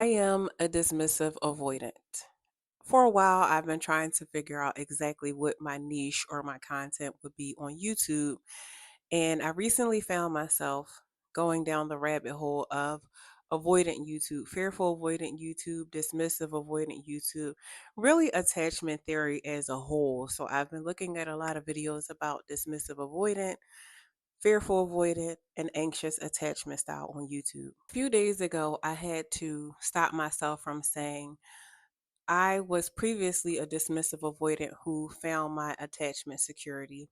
I am a dismissive avoidant. For a while, I've been trying to figure out exactly what my niche or my content would be on YouTube. And I recently found myself going down the rabbit hole of avoidant YouTube, fearful avoidant YouTube, dismissive avoidant YouTube, really attachment theory as a whole. So I've been looking at a lot of videos about dismissive avoidant, fearful avoidant, and anxious attachment style on YouTube. A few days ago, I had to stop myself from saying, I was previously a dismissive avoidant who found my attachment security.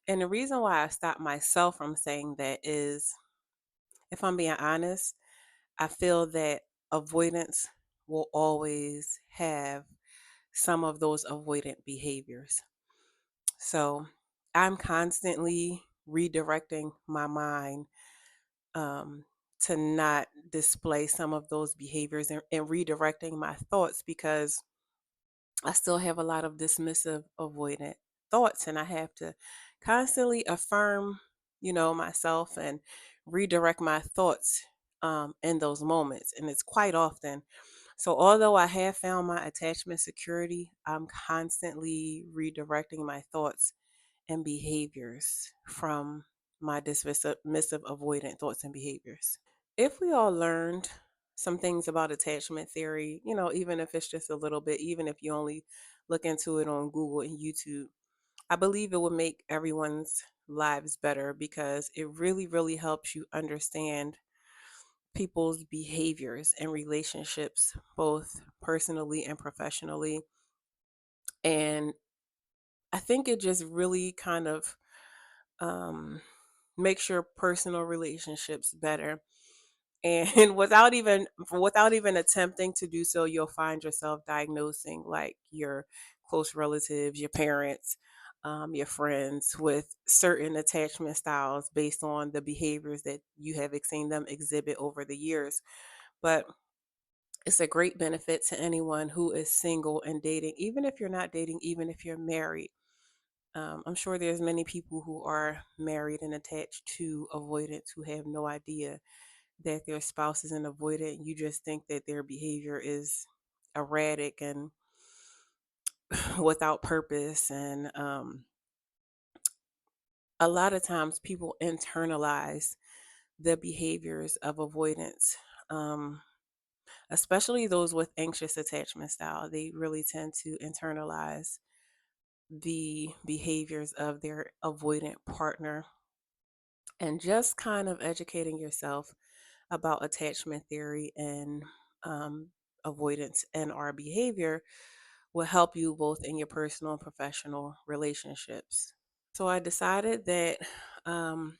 And the reason why I stopped myself from saying that is, if I'm being honest, I feel that avoidance will always have some of those avoidant behaviors. So I'm constantly redirecting my mind um, to not display some of those behaviors and redirecting my thoughts because I still have a lot of dismissive, avoidant thoughts, and I have to constantly affirm, myself and redirect my thoughts in those moments. And it's quite often. So, although I have found my attachment security, I'm constantly redirecting my thoughts and behaviors from my dismissive, avoidant thoughts and behaviors. If we all learned some things about attachment theory, even if it's just a little bit, even if you only look into it on Google and YouTube, I believe it would make everyone's lives better because it really, really helps you understand people's behaviors and relationships, both personally and professionally. And I think it just really kind of um, makes your personal relationships better. And without even attempting to do so, you'll find yourself diagnosing like your close relatives, your parents, your friends with certain attachment styles based on the behaviors that you have seen them exhibit over the years. But it's a great benefit to anyone who is single and dating, even if you're not dating, even if you're married. I'm sure there's many people who are married and attached to avoidants who have no idea that their spouse is an avoidant. You just think that their behavior is erratic and without purpose. And a lot of times people internalize the behaviors of avoidance, um, especially those with anxious attachment style. They really tend to internalize the behaviors of their avoidant partner, and just kind of educating yourself about attachment theory and avoidance and our behavior will help you both in your personal and professional relationships. So I decided that um,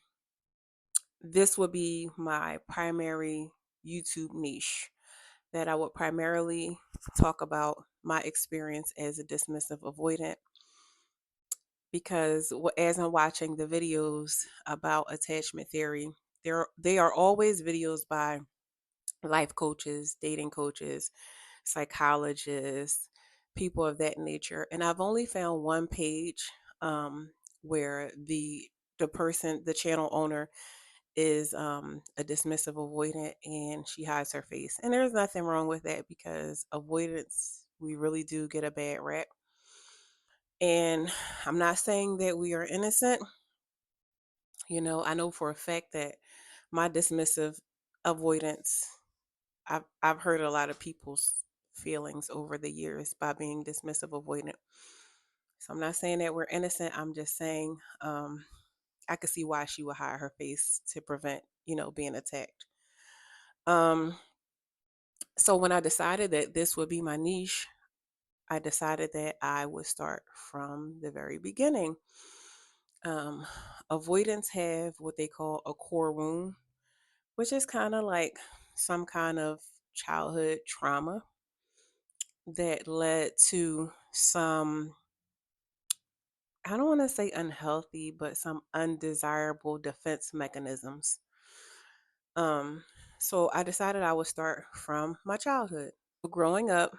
this would be my primary YouTube niche, that I would primarily talk about my experience as a dismissive avoidant. Because as I'm watching the videos about attachment theory, they are always videos by life coaches, dating coaches, psychologists, people of that nature. And I've only found one page where the channel owner is a dismissive avoidant and she hides her face. And there's nothing wrong with that because avoidance, we really do get a bad rap. And I'm not saying that we are innocent. I know for a fact that my dismissive avoidance, I've hurt a lot of people's feelings over the years by being dismissive avoidant. So I'm not saying that we're innocent. I'm just saying I could see why she would hide her face to prevent, being attacked. Um, so when I decided that this would be my niche, I decided that I would start from the very beginning. Um, Avoidants have what they call a core wound, which is kind of like some kind of childhood trauma that led to some, I don't want to say unhealthy, but some undesirable defense mechanisms. Um, so I decided I would start from my childhood. Growing up,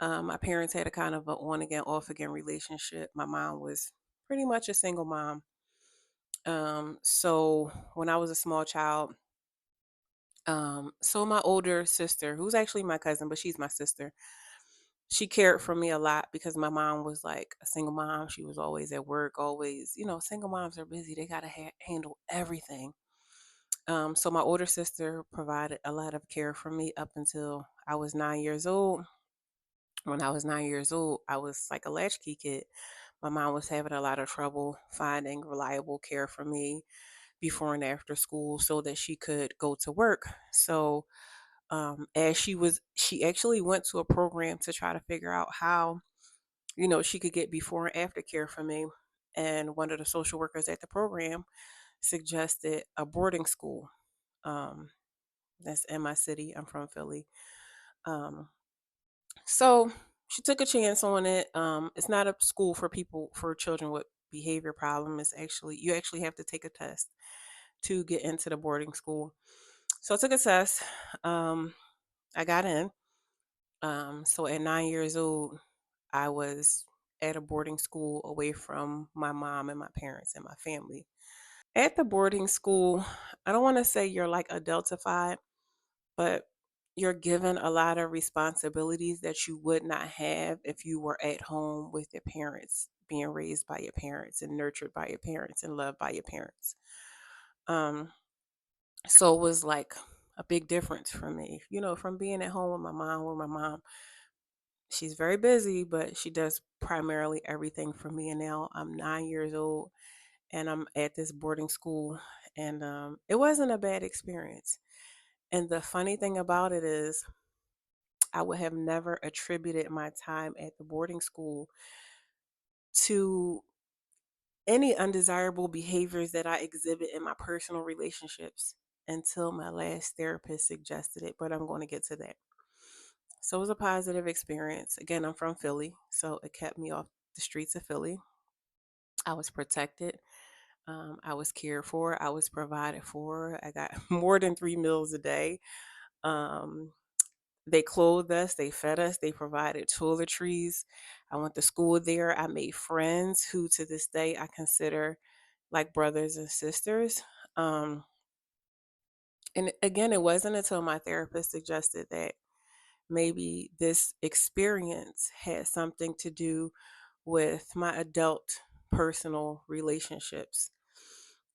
my parents had a kind of an on again, off again relationship. My mom was pretty much a single mom. So when I was a small child, So my older sister, who's actually my cousin, but she's my sister, she cared for me a lot because my mom was like a single mom. She was always at work, always, single moms are busy. They got to handle everything. So my older sister provided a lot of care for me up until I was 9 years old. When I was 9 years old, I was like a latchkey kid. My mom was having a lot of trouble finding reliable care for me before and after school so that she could go to work. So as she actually went to a program to try to figure out how, she could get before and after care for me. And one of the social workers at the program suggested a boarding school. Um, that's in my city. I'm from Philly. Um, so she took a chance on it. It's not a school for children with behavior problem. You actually have to take a test to get into the boarding school. So I took a test. Um, I got in. So at 9 years old, I was at a boarding school away from my mom and my parents and my family. At the boarding school, I don't want to say you're like adultified, but you're given a lot of responsibilities that you would not have if you were at home with your parents, being raised by your parents and nurtured by your parents and loved by your parents. Um, so it was like a big difference for me, from being at home with my mom, she's very busy, but she does primarily everything for me. And now I'm 9 years old and I'm at this boarding school, and it wasn't a bad experience. And the funny thing about it is, I would have never attributed my time at the boarding school to any undesirable behaviors that I exhibit in my personal relationships until my last therapist suggested it, but I'm going to get to that. So it was a positive experience. Again, I'm from Philly, so it kept me off the streets of Philly. I was protected. I was cared for. I was provided for. I got more than 3 meals a day. Um, they clothed us, they fed us, they provided toiletries. I went to school there. I made friends who to this day I consider like brothers and sisters. Um, and again, it wasn't until my therapist suggested that maybe this experience had something to do with my adult personal relationships.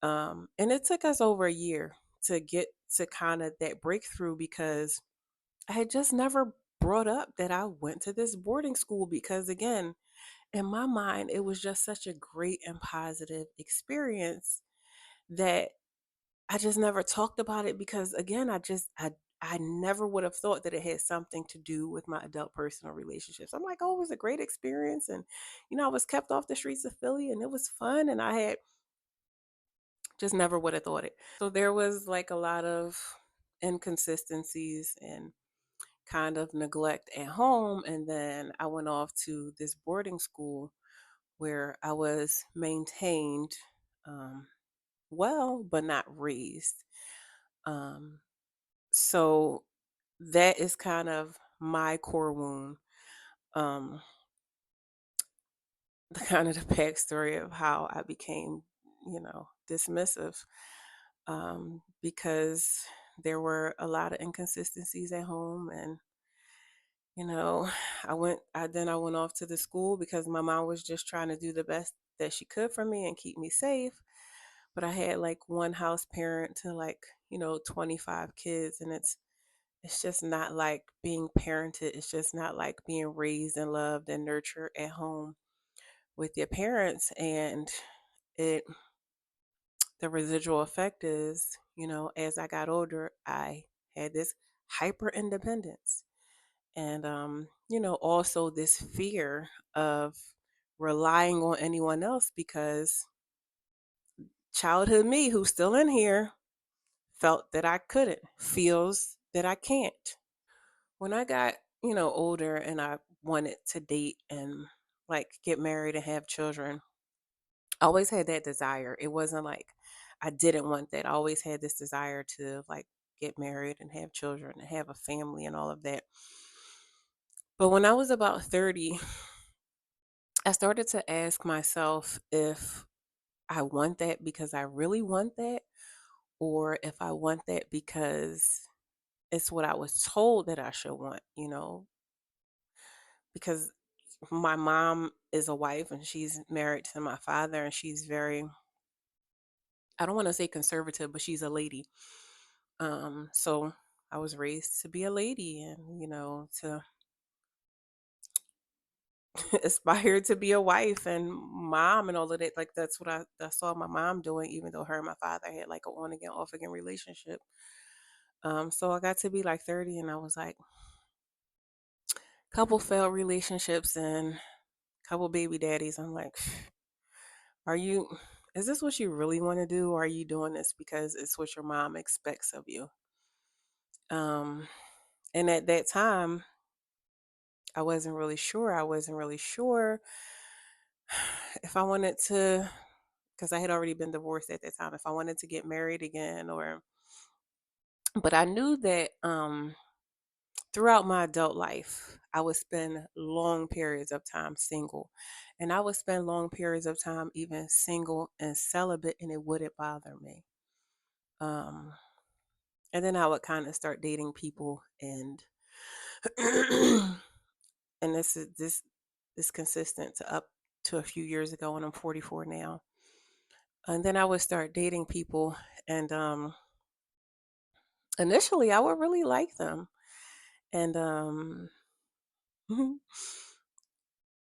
And it took us over a year to get to kind of that breakthrough because I had just never brought up that I went to this boarding school because, again, in my mind, it was just such a great and positive experience that I just never talked about it because, again, I never would have thought that it had something to do with my adult personal relationships. I'm like, oh, it was a great experience. And, I was kept off the streets of Philly and it was fun. And I had just never would have thought it. So there was like a lot of inconsistencies and kind of neglect at home. And then I went off to this boarding school where I was maintained um, well, but not raised. Um, so that is kind of my core wound. Um, the kind of the backstory of how I became, dismissive because there were a lot of inconsistencies at home and you know I went off to the school because my mom was just trying to do the best that she could for me and keep me safe, but I had like one house parent to like 25 kids, and it's just not like being parented. It's just not like being raised and loved and nurtured at home with your parents. And it the residual effect is, as I got older, I had this hyper independence and also this fear of relying on anyone else because childhood me, who's still in here, felt that I couldn't, feels that I can't. When I got, older and I wanted to date and like get married and have children, I always had that desire. It wasn't like I didn't want that. I always had this desire to like get married and have children and have a family and all of that. But when I was about 30, I started to ask myself if I want that because I really want that, or if I want that because It's what I was told that I should want, because my mom is a wife and she's married to my father, and she's very, I don't want to say conservative, but she's a lady. So I was raised to be a lady and, to aspire to be a wife and mom and all of that. Like that's what I saw my mom doing, even though her and my father had like a on again, off again relationship. So I got to be like 30 and I was like, couple failed relationships and couple baby daddies. I'm like, are you, is this what you really want to do? Or are you doing this because it's what your mom expects of you? Um, and at that time, I wasn't really sure. I wasn't really sure if I wanted to, because I had already been divorced at that time, if I wanted to get married again or, but I knew that throughout my adult life, I would spend long periods of time single. And I would spend long periods of time even single and celibate, and it wouldn't bother me. Um, and then I would kind of start dating people, and and this consistent to up to a few years ago, and I'm 44 now. And then I would start dating people, and initially I would really like them, and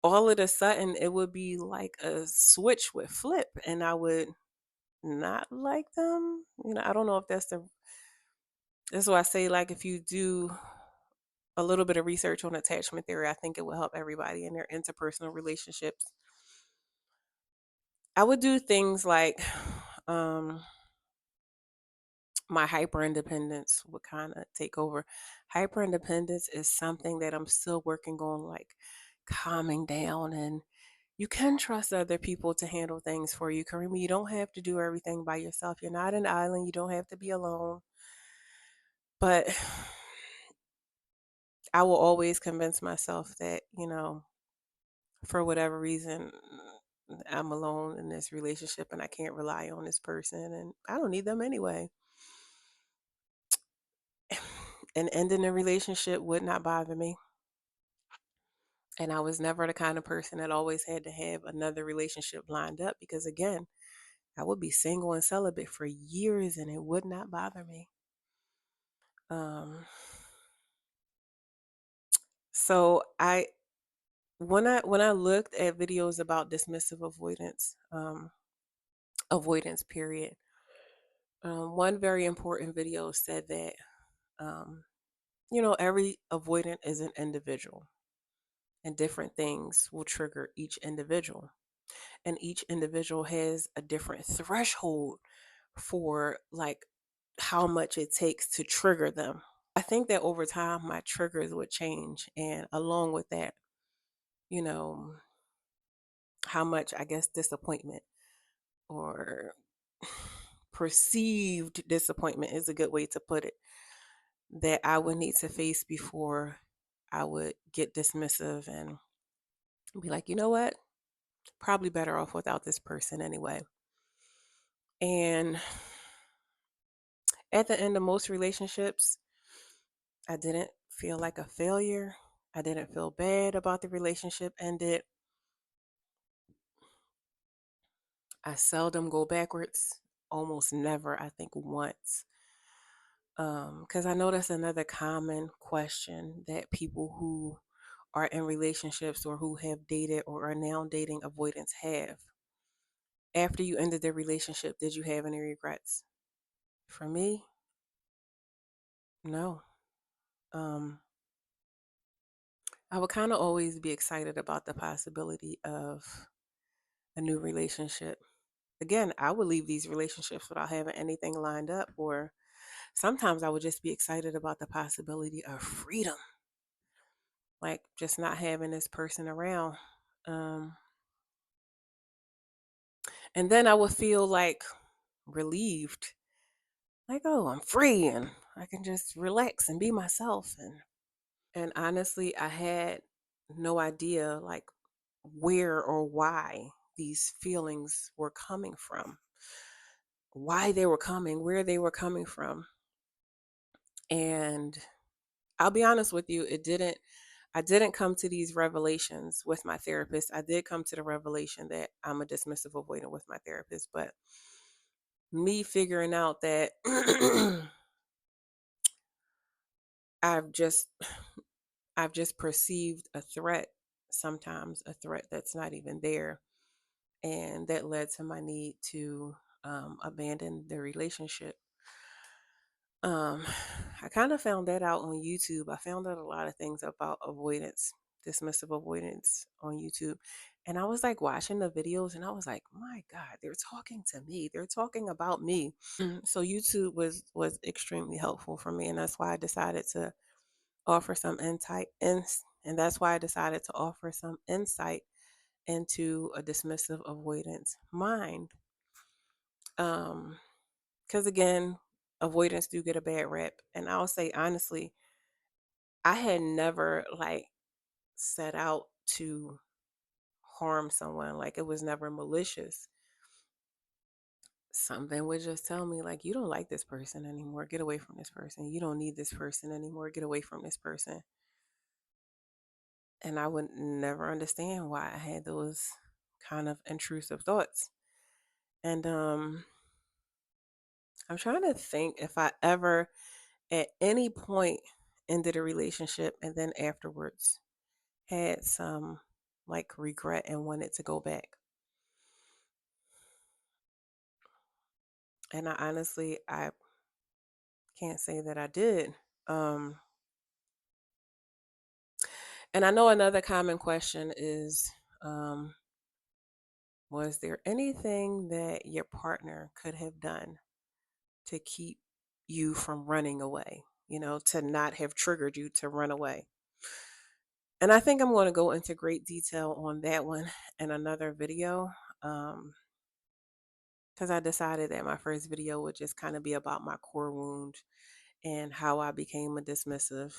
all of a sudden it would be like a switch would flip, and I would not like them. I don't know if that's why I say, like, if you do a little bit of research on attachment theory, I think it will help everybody in their interpersonal relationships. I would do things like um my hyper independence would kind of take over. Hyper independence is something that I'm still working on, like calming down, and you can trust other people to handle things for you. Karima, you don't have to do everything by yourself. You're not an island. You don't have to be alone. But I will always convince myself that, for whatever reason, I'm alone in this relationship and I can't rely on this person and I don't need them anyway. And ending a relationship would not bother me. And I was never the kind of person that always had to have another relationship lined up because, again, I would be single and celibate for years and it would not bother me. Um, so when I looked at videos about dismissive avoidance period, one very important video said that um, every avoidant is an individual, and different things will trigger each individual, and each individual has a different threshold for like how much it takes to trigger them. I think that over time my triggers would change, and along with that, you know, how much, I guess, disappointment or perceived disappointment is a good way to put it, that I would need to face before I would get dismissive and be like, you know what? Probably better off without this person anyway. And at the end of most relationships, I didn't feel like a failure. I didn't feel bad about the relationship ended. I seldom go backwards, almost never, I think once. Because I know that's another common question that people who are in relationships or who have dated or are now dating avoidance have. After you ended the relationship, did you have any regrets? For me, no. Um, I would kind of always be excited about the possibility of a new relationship. Again, I would leave these relationships without having anything lined up, or sometimes I would just be excited about the possibility of freedom, like just not having this person around. Um, and then I would feel like relieved, like, oh, I'm free and I can just relax and be myself. And honestly, I had no idea like where or why these feelings were coming from, why they were coming, where they were coming from. And I'll be honest with you, I didn't come to these revelations with my therapist. I did come to the revelation that I'm a dismissive avoidant with my therapist, but me figuring out that I've just I've just perceived a threat, sometimes a threat that's not even there, and that led to my need to abandon the relationship. Um, I kind of found that out on YouTube. I found out a lot of things about avoidance, dismissive avoidance on YouTube. And I was like watching the videos and I was like, my God, they're talking to me. They're talking about me. So YouTube was extremely helpful for me. And that's why I decided to offer some and that's why I decided to offer some insight into a dismissive avoidance mind. Um, because again, avoidance do get a bad rep. And I'll say honestly, I had never like set out to harm someone. Like it was never malicious. Something would just tell me like, you don't like this person anymore. Get away from this person. You don't need this person anymore. Get away from this person. And I would never understand why I had those kind of intrusive thoughts. And I'm trying to think if I ever at any point ended a relationship and then afterwards had some like regret and wanted to go back. And I can't say that I did. Um, and I know another common question is, um, was there anything that your partner could have done to keep you from running away? To not have triggered you to run away. And I think I'm going to go into great detail on that one in another video. Um, because I decided that my first video would just kind of be about my core wound and how I became a dismissive.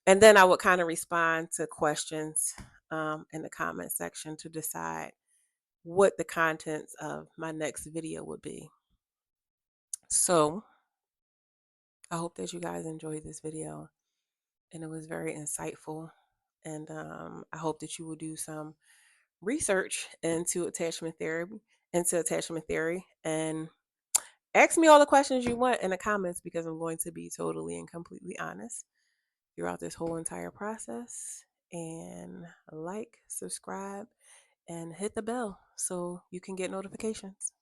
And then I would kind of respond to questions in the comment section to decide what the contents of my next video would be. So I hope that you guys enjoyed this video and it was very insightful. And I hope that you will do some research into attachment theory, and ask me all the questions you want in the comments because I'm going to be totally and completely honest throughout this whole entire process. And like, subscribe, and hit the bell so you can get notifications.